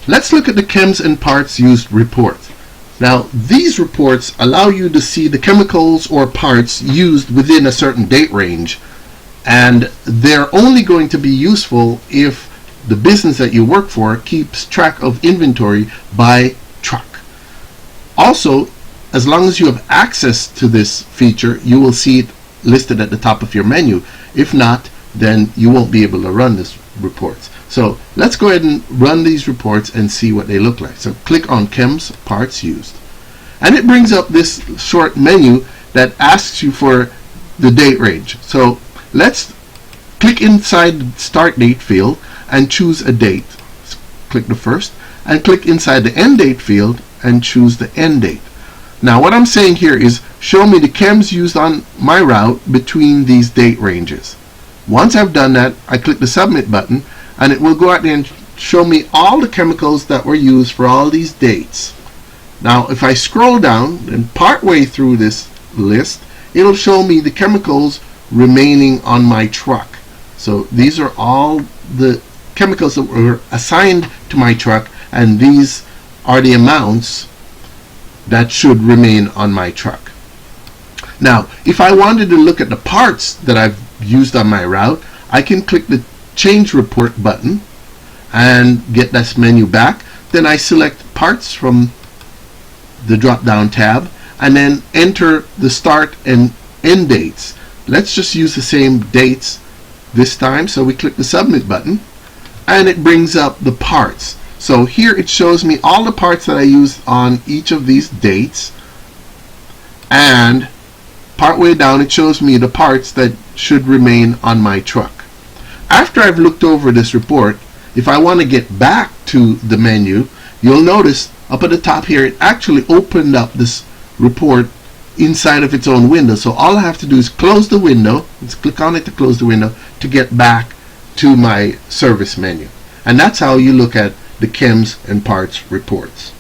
Let's look at the chems and parts used report. Now, these reports allow you to see the chemicals or parts used within a certain date range, and they're only going to be useful if the business that you work for keeps track of inventory by truck. Also, as long as you have access to this feature, you will see it listed at the top of your menu. If not, then you won't be able to run this reports. So let's go ahead and run these reports and see what they look like. So click on chems parts used, and it brings up this short menu that asks you for the date range. So let's click inside the start date field and choose a date. Let's click the first, and click inside the end date field and choose the end date. Now what I'm saying here is show me the chems used on my route between these date ranges. Once I've done that, I click the submit button, and it will go out there and show me all the chemicals that were used for all these dates. Now if I scroll down and part way through this list, it'll show me the chemicals remaining on my truck. So these are all the chemicals that were assigned to my truck, and these are the amounts that should remain on my truck. Now if I wanted to look at the parts that I've used on my route, I can click the change report button and get this menu back. Then I select parts from the drop down tab and then enter the start and end dates. Let's just use the same dates this time, so we click the submit button and it brings up the parts. So here it shows me all the parts that I used on each of these dates, and partway down it shows me the parts that should remain on my truck. After I've looked over this report, if I want to get back to the menu, you'll notice up at the top here it actually opened up this report inside of its own window. So all I have to do is close the window. Let's click on it to close the window to get back to my service menu. And that's how you look at the chems and parts reports.